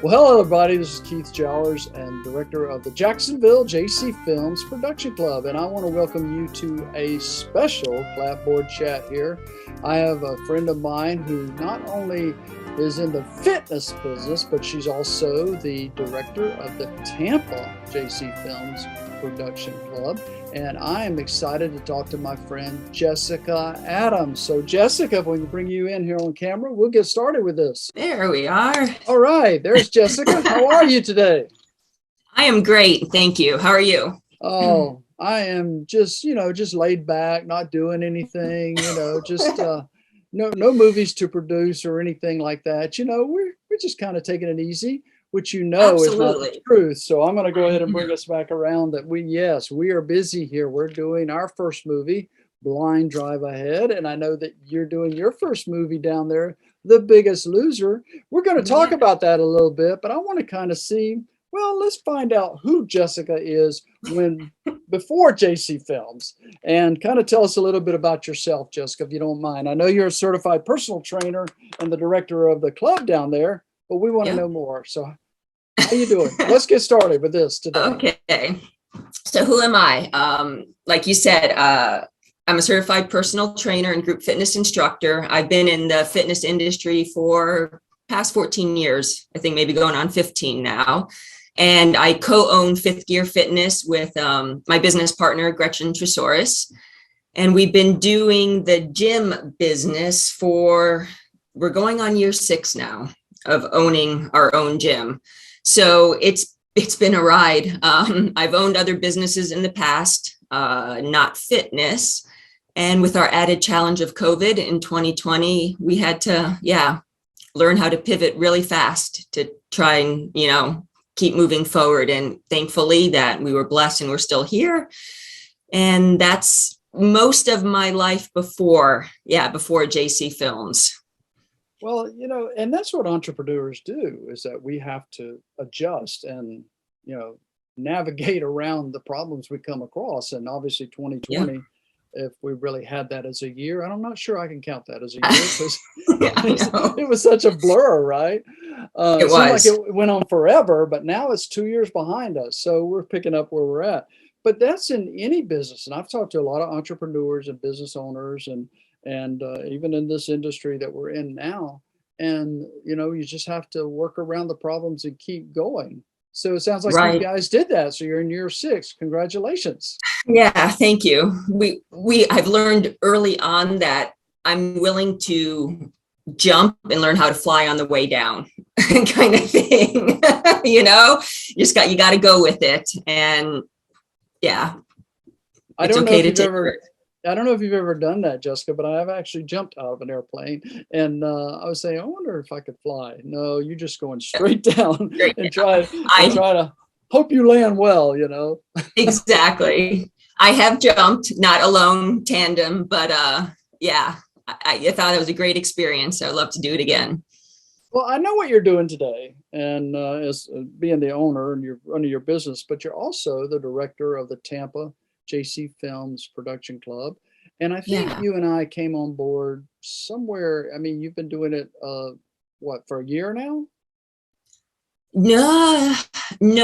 Well, hello, everybody. This is Keith Jowers, and director of the Jacksonville JC Films Production Club, and I want to welcome you to a special Clapboard Chat here. I have a friend of mine who not only is in the fitness business, but she's also the director of the Tampa JC Films Production Club, and I am excited to talk to my friend Jessica Adams. So Jessica, if we can bring you in here on camera, we'll get started with this. There we are. All right, there's Jessica. How are you today? I am great, thank you. How are you? Oh, I am just laid back, not doing anything, just no movies to produce or anything like that. We're just kind of taking it easy, which is not the truth. So I'm going to go ahead and bring us back around that we are busy here. We're doing our first movie, Blind Drive Ahead. And I know that you're doing your first movie down there, The Biggest Loser. We're going to talk about that a little bit, but I want to kind of see, let's find out who Jessica is before JC Films, and kind of tell us a little bit about yourself, Jessica, if you don't mind. I know you're a certified personal trainer and the director of the club down there, but we want to know more. So how you doing? Let's get started with this today. Okay. So who am I? Like you said, I'm a certified personal trainer and group fitness instructor. I've been in the fitness industry for past 14 years, I think maybe going on 15 now. And I co-own Fifth Gear Fitness with my business partner, Gretchen Tresoris. And we've been doing the gym business we're going on year 6 now of owning our own gym. So it's been a ride. I've owned other businesses in the past, not fitness. And with our added challenge of COVID in 2020, we had to, learn how to pivot really fast to try and, keep moving forward. And thankfully that we were blessed and we're still here. And that's most of my life before JC Films. Well, and that's what entrepreneurs do, is that we have to adjust and, navigate around the problems we come across. And obviously 2020, if we really had that as a year, and I'm not sure I can count that as a year because it was such a blur, right? It was. Seemed like it went on forever, but now it's 2 years behind us. So we're picking up where we're at. But that's in any business. And I've talked to a lot of entrepreneurs and business owners and even in this industry that we're in now. And, you just have to work around the problems and keep going. So it sounds like you guys did that. So you're in year 6. Congratulations. Yeah, thank you. I've learned early on that I'm willing to jump and learn how to fly on the way down kind of thing. You got to go with it. And I don't know if you've ever done that, Jessica, but I have actually jumped out of an airplane and I was saying, I wonder if I could fly. No, you're just going straight down and try to hope you land well, Exactly. I have jumped, not alone, tandem, but I thought it was a great experience. So I'd love to do it again. Well, I know what you're doing today, and as being the owner and you're running your business, but you're also the director of the Tampa JC Films Production Club. And I think you and I came on board somewhere. I mean, you've been doing it, for a year now? No,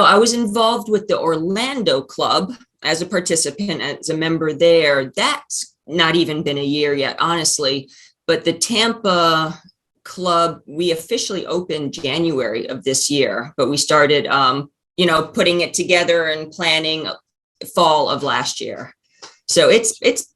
I was involved with the Orlando club as a participant, as a member there. That's not even been a year yet, honestly. But the Tampa club, we officially opened January of this year, but we started, putting it together and planning fall of last year. So it's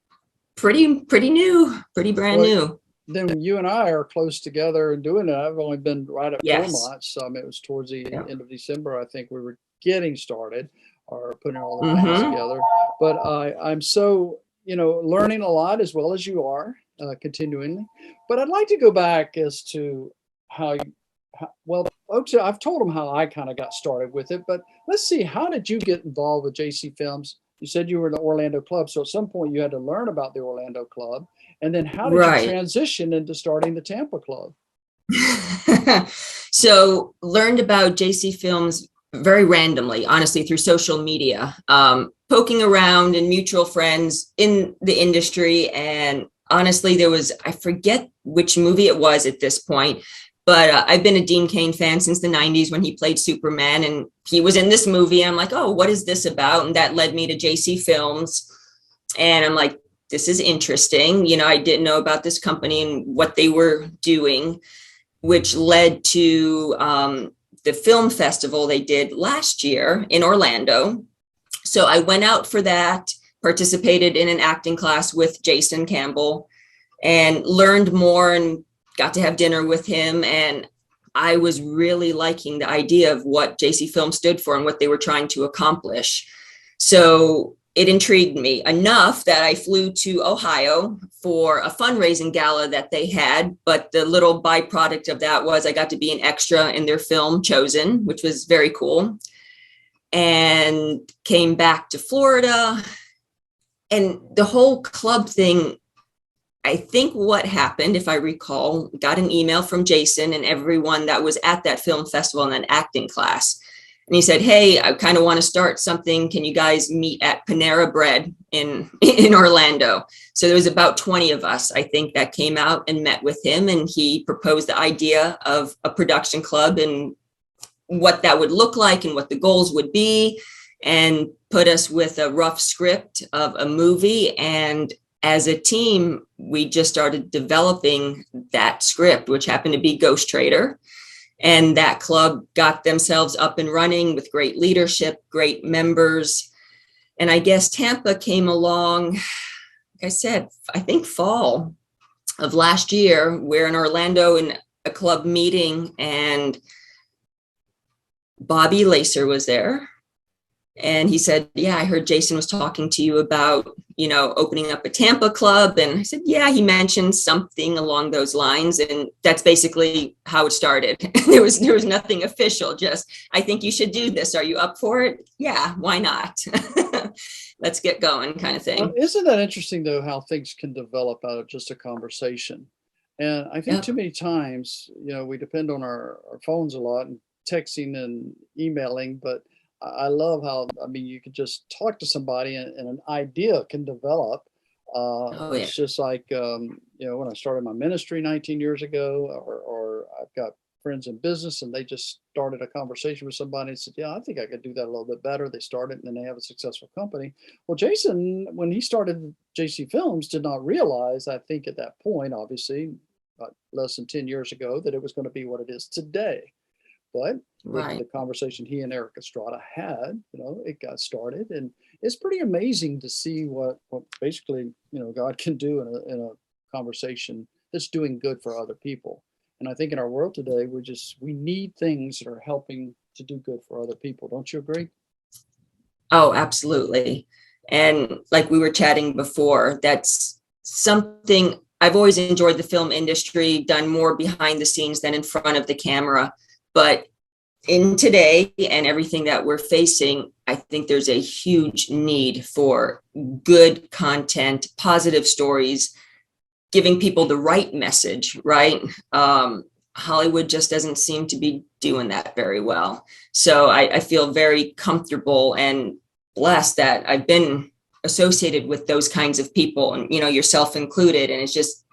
pretty new, pretty brand new. Then you and I are close together and doing it. I've only been right at 4 months. It was towards the end of December. I think we were getting started or putting all the plans together. But I'm so, learning a lot as well as you are continually. But I'd like to go back as to I've told them how I kind of got started with it, but let's see, how did you get involved with JC Films? You said you were in the Orlando club. So at some point you had to learn about the Orlando club. And then how did you transition into starting the Tampa club? So learned about JC Films very randomly, honestly, through social media, poking around and mutual friends in the industry. And honestly, I forget which movie it was at this point, But I've been a Dean Cain fan since the 90s when he played Superman, and he was in this movie. And I'm like, oh, what is this about? And that led me to JC Films. And I'm like, this is interesting. I didn't know about this company and what they were doing, which led to the film festival they did last year in Orlando. So I went out for that, participated in an acting class with Jason Campbell, and learned more and got to have dinner with him. And I was really liking the idea of what JC Film stood for and what they were trying to accomplish. So it intrigued me enough that I flew to Ohio for a fundraising gala that they had. But the little byproduct of that was I got to be an extra in their film Chosen, which was very cool. And came back to Florida. And the whole club thing, I think what happened, if I recall, got an email from Jason and everyone that was at that film festival in an acting class. And he said, hey, I kind of want to start something. Can you guys meet at Panera Bread in Orlando? So there was about 20 of us, I think, that came out and met with him. And he proposed the idea of a production club and what that would look like and what the goals would be, and put us with a rough script of a movie. And as a team, we just started developing that script, which happened to be Ghost Trader. And that club got themselves up and running with great leadership, great members. And I guess Tampa came along, like I said, I think fall of last year. We're in Orlando in a club meeting, and Bobby Lacer was there. And he said, yeah, I heard Jason was talking to you about, opening up a Tampa club. And I said, yeah, he mentioned something along those lines. And that's basically how it started. There was nothing official, just, I think you should do this. Are you up for it? Yeah, why not? Let's get going, kind of thing. Isn't that interesting, though, how things can develop out of just a conversation? And I think too many times, we depend on our phones a lot and texting and emailing, but I love how, you could just talk to somebody and an idea can develop. It's just like, when I started my ministry 19 years ago, or I've got friends in business and they just started a conversation with somebody and said, yeah, I think I could do that a little bit better. They started and then they have a successful company. Well, Jason, when he started JC Films, did not realize, I think at that point, obviously, less than 10 years ago, that it was going to be what it is today. But with the conversation he and Eric Estrada had, it got started, and it's pretty amazing to see what basically, God can do in a conversation that's doing good for other people. And I think in our world today, we need things that are helping to do good for other people. Don't you agree? Oh, absolutely. And like we were chatting before, that's something I've always enjoyed. The film industry, done more behind the scenes than in front of the camera. But in today and everything that we're facing, I think there's a huge need for good content, positive stories, giving people the right message, right? Hollywood just doesn't seem to be doing that very well. So I feel very comfortable and blessed that I've been associated with those kinds of people, and yourself included. And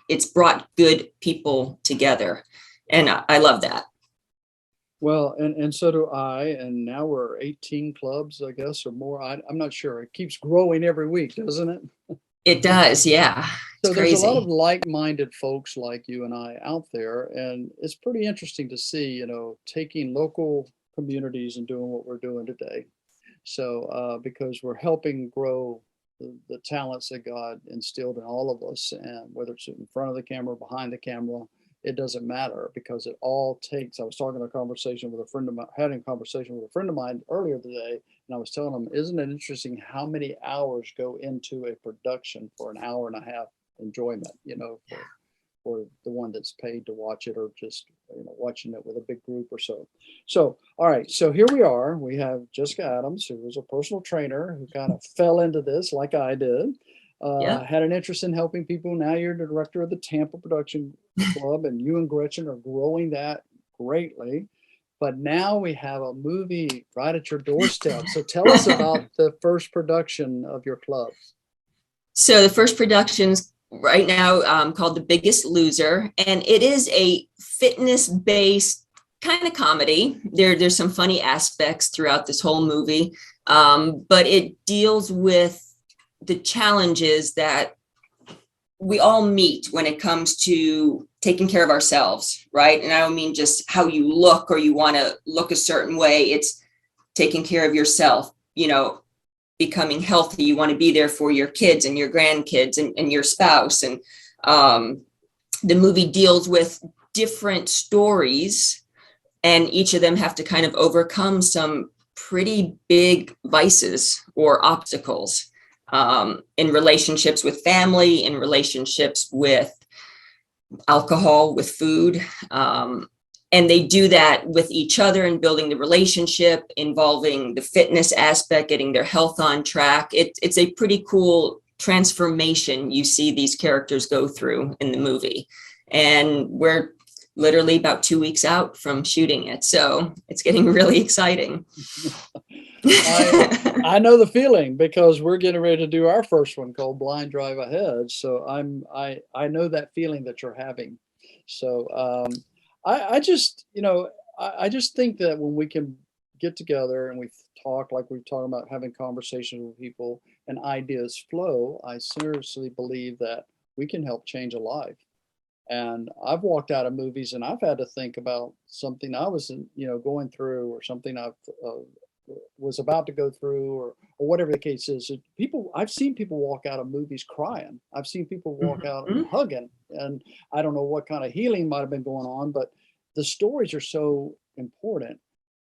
it's brought good people together. And I love that. Well, and so do I. And now we're 18 clubs, I guess, or more. I'm not sure. It keeps growing every week, doesn't it? It does, yeah. So there's a lot of like-minded folks like you and I out there, and it's pretty interesting to see, taking local communities and doing what we're doing today. So because we're helping grow the talents that God instilled in all of us, and whether it's in front of the camera, behind the camera, it doesn't matter, because it all takes. I was having a conversation with a friend of mine earlier today, and I was telling him, isn't it interesting how many hours go into a production for an hour and a half enjoyment, for the one that's paid to watch it, or just watching it with a big group or so. So all right, so here we are. We have Jessica Adams, who was a personal trainer who kind of fell into this like I did. Had an interest in helping people. Now you're the director of the Tampa Production Club, and you and Gretchen are growing that greatly. But now we have a movie right at your doorstep. So tell us about the first production of your club. So the first production's right now called The Biggest Loser, and it is a fitness-based kind of comedy. There's some funny aspects throughout this whole movie, but it deals with the challenges that we all meet when it comes to taking care of ourselves, right? And I don't mean just how you look or you want to look a certain way. It's taking care of yourself, becoming healthy. You want to be there for your kids and your grandkids and your spouse. And the movie deals with different stories, and each of them have to kind of overcome some pretty big vices or obstacles in relationships with family, in relationships with alcohol, with food. And they do that with each other and building the relationship, involving the fitness aspect, getting their health on track. It's a pretty cool transformation you see these characters go through in the movie. And we're literally about 2 weeks out from shooting it. So it's getting really exciting. I know the feeling, because we're getting ready to do our first one called Blind Drive Ahead. So I know that feeling that you're having. So I just think that when we can get together and we talk like we've talked about, having conversations with people and ideas flow, I seriously believe that we can help change a life. And I've walked out of movies and I've had to think about something I was, going through, or something I've was about to go through, or whatever the case is. I've seen people walk out of movies crying. I've seen people walk out hugging, and I don't know what kind of healing might have been going on, but the stories are so important.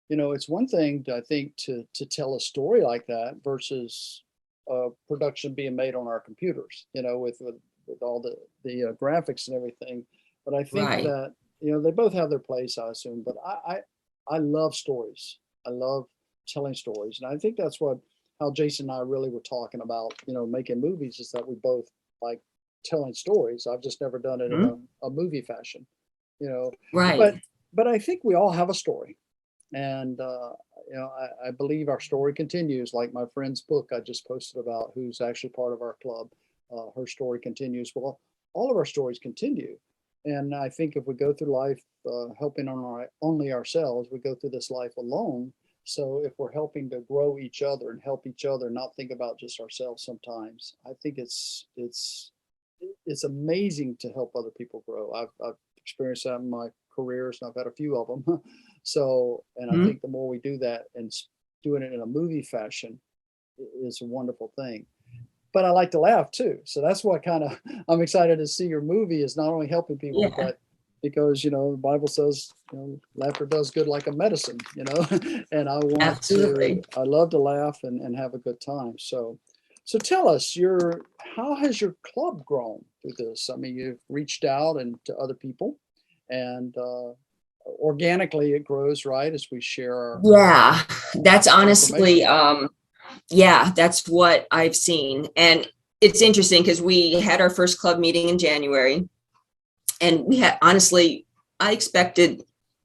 It's one thing, I think, to tell a story like that versus production being made on our computers, with all the graphics and everything. But I think that, they both have their place, I assume. But I love stories. I love telling stories. And I think that's how Jason and I really were talking about, making movies, is that we both like telling stories. I've just never done it in a movie fashion, Right. But I think we all have a story. And, I believe our story continues, like my friend's book I just posted about, who's actually part of our club. Her story continues. Well, all of our stories continue. And I think if we go through life helping only ourselves, we go through this life alone. So if we're helping to grow each other and help each other, not think about just ourselves sometimes, I think it's amazing to help other people grow. I've experienced that in my careers, and I've had a few of them. So, and I think the more we do that, and doing it in a movie fashion, is a wonderful thing. But I like to laugh too. So that's what I'm excited to see your movie, is not only helping people, but because, the Bible says, laughter does good like a medicine, and I love to laugh and have a good time. So tell us, how has your club grown through this? I mean, you've reached out and to other people, and organically it grows, right? As we share that's honestly, that's what I've seen. And it's interesting because we had our first club meeting in January, and we had, honestly, I expected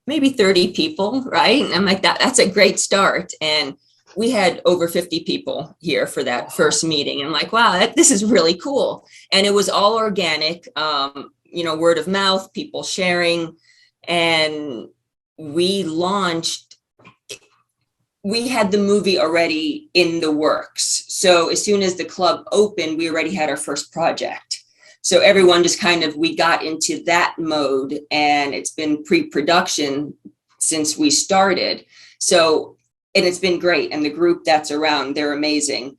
maybe 30 people, right? And I'm like, that's a great start. And we had over 50 people here for that first meeting. I'm like, wow, this is really cool. And it was all organic, word of mouth, people sharing. And we had the movie already in the works. So as soon as the club opened, we already had our first project. So everyone just we got into that mode, and it's been pre-production since we started. So, and it's been great. And the group that's around, they're amazing.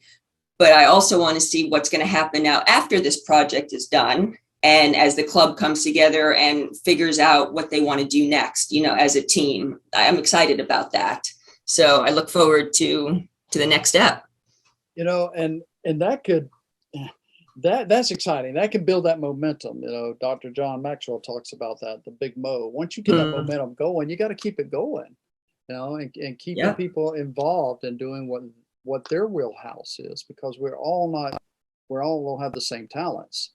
But I also want to see what's going to happen now after this project is done. And as the club comes together and figures out what they want to do next, as a team. I'm excited about that. So I look forward to the next step. And that's exciting. That can build that momentum. Dr. John Maxwell talks about that, the big mo. Once you get that momentum going, you got to keep it going, and keep the people involved in doing what their wheelhouse is, because we all don't have the same talents.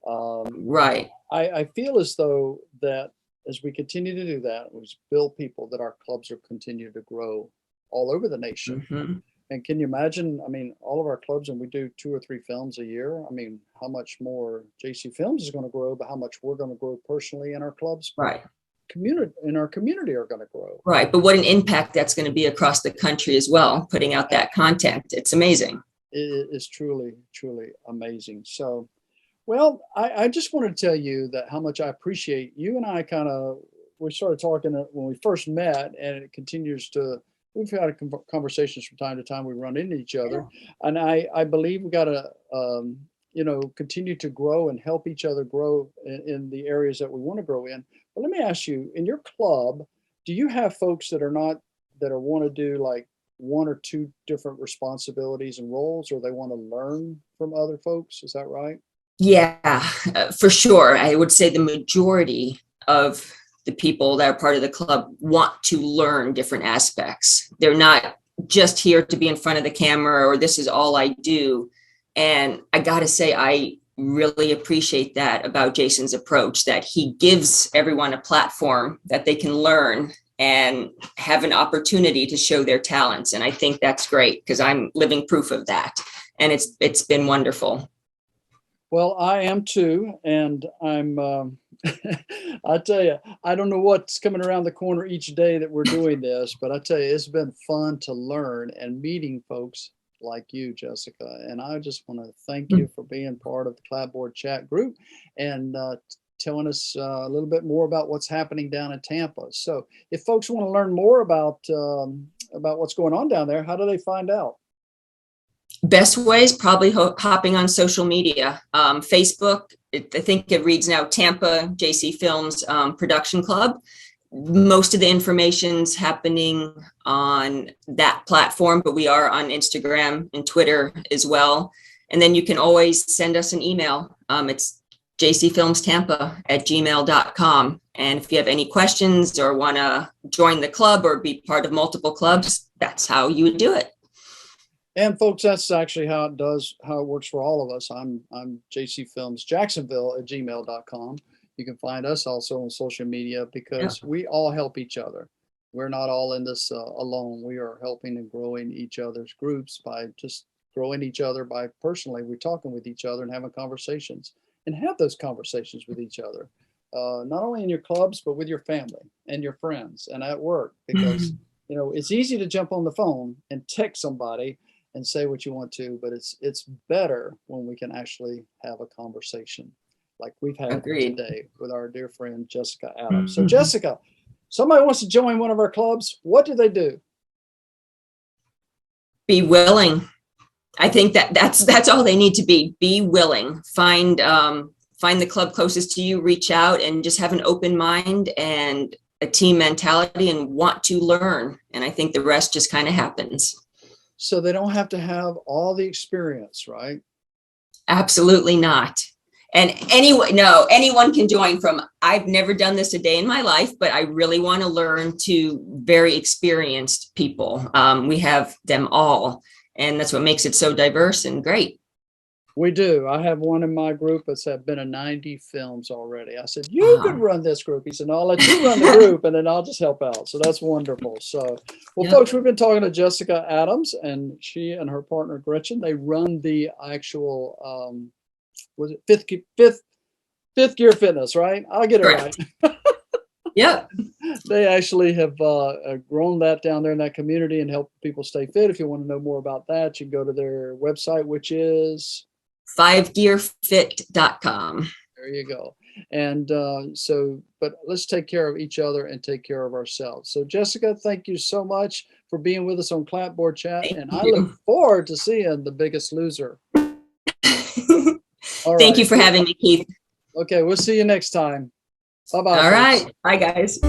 Right. I feel as though that as we continue to do that, we build people, that our clubs will continue to grow all over the nation. And can you imagine, I mean, all of our clubs, and we do 2 or 3 films a year. I mean, how much more JC Films is going to grow, but how much we're going to grow personally in our clubs, Right. our community are going to grow. Right. But what an impact that's going to be across the country as well, putting out that content. It's amazing. It is truly, truly amazing. So, well, I just want to tell you that how much I appreciate you. And I we started talking when we first met, and it continues to, we've had conversations from time to time. We run into each other, and I believe we got to, continue to grow and help each other grow in the areas that we want to grow in. But let me ask you, in your club, do you have folks that want to do like 1 or 2 different responsibilities and roles, or they want to learn from other folks? Is that right? Yeah, for sure. I would say the majority of the people that are part of the club want to learn different aspects. They're not just here to be in front of the camera, or this is all I do. And I got to say, I really appreciate that about Jason's approach, that he gives everyone a platform that they can learn and have an opportunity to show their talents. And I think that's great, because I'm living proof of that. And it's been wonderful. Well, I am too. And I'm, I tell you, I don't know what's coming around the corner each day that we're doing this, but I tell you, it's been fun to learn and meeting folks like you, Jessica. And I just want to thank you for being part of the Clapboard Chat group and telling us a little bit more about what's happening down in Tampa. So if folks want to learn more about what's going on down there, how do they find out? Best ways, probably hopping on social media. Facebook, I think it reads now Tampa JC Films Production Club. Most of the information's happening on that platform, but we are on Instagram and Twitter as well. And then you can always send us an email. It's jcfilmstampa@gmail.com. And if you have any questions or want to join the club or be part of multiple clubs, that's how you would do it. And folks, that's actually how it works for all of us. I'm jcfilmsjacksonville@gmail.com. You can find us also on social media, because we all help each other. We're not all in this alone. We are helping and growing each other's groups by just growing each other by personally. We're talking with each other and having conversations, and have those conversations with each other, not only in your clubs, but with your family and your friends and at work, because it's easy to jump on the phone and text somebody and say what you want to, but it's better when we can actually have a conversation like we've had today with our dear friend Jessica Adams. So Jessica, somebody wants to join one of our clubs, what do they do? Be willing. I think that's all they need to be. Be willing. Find the club closest to you, reach out, and just have an open mind and a team mentality and want to learn. And I think the rest just kind of happens. So they don't have to have all the experience, right? Absolutely not. And anyone can join from, I've never done this a day in my life, but I really want to learn, to very experienced people. We have them all. And that's what makes it so diverse and great. We do. I have one in my group that's been in 90 films already. I said, you could run this group. He said, no, I'll let you run the group, and then I'll just help out. So that's wonderful. So, well, folks, we've been talking to Jessica Adams, and she and her partner, Gretchen, they run the actual, was it fifth gear fitness, right? I'll get it right. Yep. They actually have grown that down there in that community and help people stay fit. If you want to know more about that, you can go to their website, which is 5gearfit.com. There you go. And but let's take care of each other and take care of ourselves. So Jessica, thank you so much for being with us on Clapboard Chat. I look forward to seeing The Biggest Loser. Thank you for having me, Keith. Okay, we'll see you next time. Bye-bye. All right. Bye, guys.